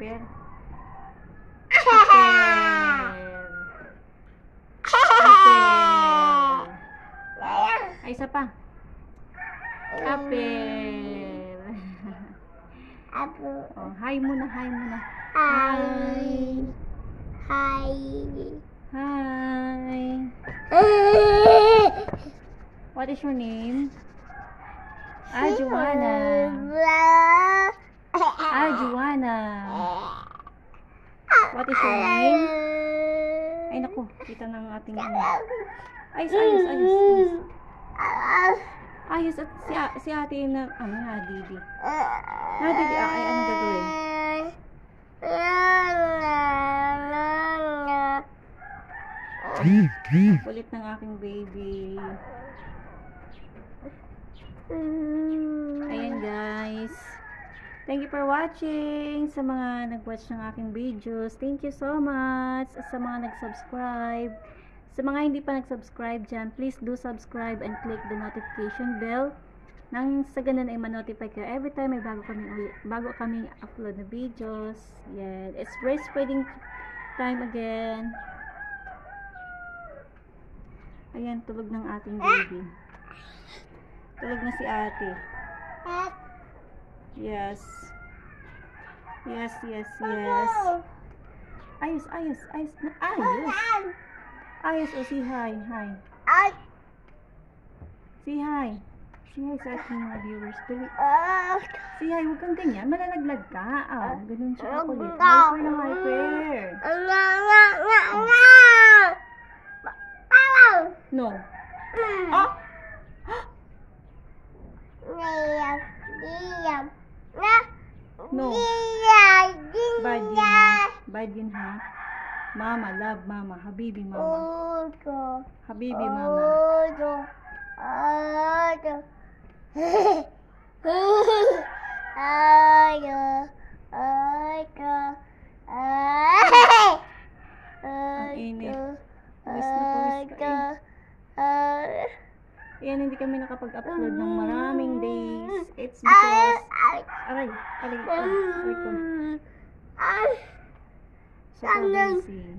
Apple? Apple. Apple. Ay, isa pa. Apple. Apple. Oh, hi muna, hi muna. Hi. Hi. Hi. What is your name? Ajuana. Ajuana. What is your name? Ay, naku. Kita ng ating ano. Ayos, ayos, ayos. Ayos. At si ate na, ano na, Didi. Na, Didi, ay, anong gagawin? Kulit ng aking baby. Ayan, guys. Thank you for watching. Sa mga nag-watch ng aking videos, thank you so much. Sa mga nag-subscribe, sa mga hindi pa nag-subscribe dyan, please do subscribe and click the notification bell. Nang sa ganun ay ma-notify kayo every time may bago kaming upload na videos. Yan. It's breastfeeding time again. Ayan, tulog ng ating baby. Tulog na si ate. Yes. Yes, yes, yes. Ayos, ayos, ayos. Ayos. Ayos, oh, say hi, hi. Say hi. Say hi sa ating mga viewers. Say hi, huwag kang ganyan. Malalaglag ka. Oh, ganun siya kakulit. Hyper na hyper. No. Oh! No. Bad yun, ha? Bad yun, ha? Mama, love mama. Habibi mama. Habibi mama. Ang init. Pawis na pawis ka eh. Yan, hindi kami nakapag-upload ng maraming days. It's because... Aray, aray ko. Aray ko. Super busy.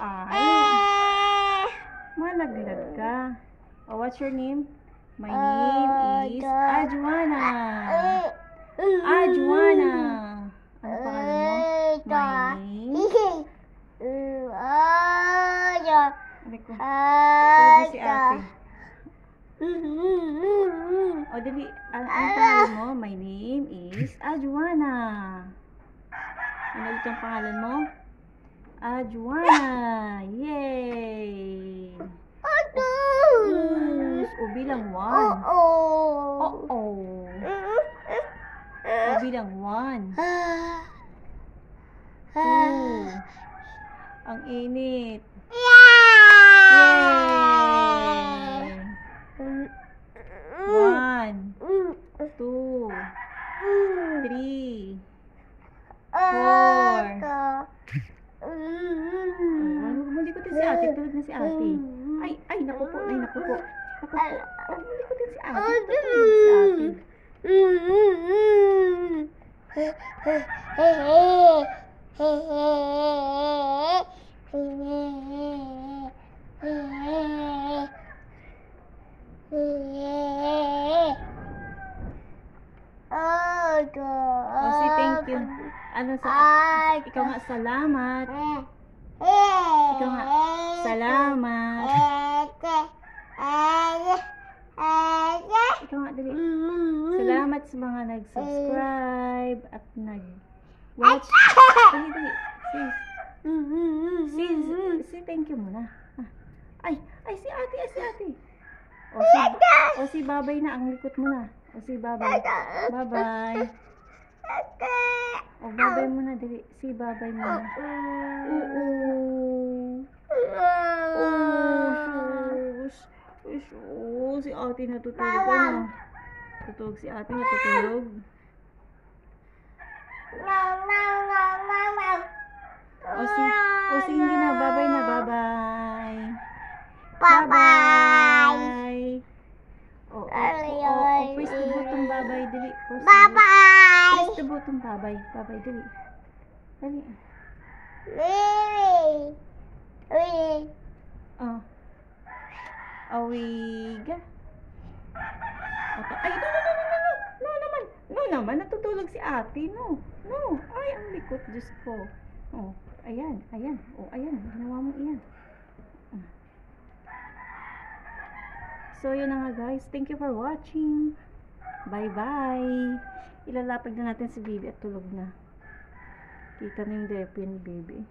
Ay, malaglag ka. Oh, what's your name? My name is Ajuana. Ajuana. Ano pangalan mo? My name? Aray ko. Tulog na si ate. O, dali. Ang pangalan mo? My name is Ajuana. Ano ulit ang pangalan mo? Ajuana. Yay! O, bilang 1. O, bilang 1. 2. Ang init. Yay! 1, 2, 3, 4. Malikotin si ate. Tulog na si ate. Ay, naku po. Ay, naku po. Naku po. Malikotin si ate. Tulog si ate. O, say thank you. Ano sa... Ikaw nga, salamat. Ikaw nga, salamat. Ikaw nga, dali. Salamat sa mga nag-subscribe at nag-watch. Dali, dali. Say thank you muna. Ay, si ate, si ate. O, si babay na, ang likot mo na. O, si babay. Babay. O, babay mo na, dali. Si babay mo na. Si ate natutulog. Ano? Tutulog si ate, natutulog. O, si hindi na. Babay na, babay. Bye-bye. Oh. Press the button, babay, dili. Bye-bye. Press the button, babay. Babay, dili. Dali. Oh. Awiga. Ay, no, no, no, no, no, no. No naman. No naman, natutulog si ate. No. No. Ay, ang likot. Diyos ko. Oh, ayan, ayan. Oh, ayan. Ginawa mo iyan. So, yun na nga guys. Thank you for watching. Bye-bye. Ilalapag na natin si baby at tulog na. Kita na yung diaper ni baby.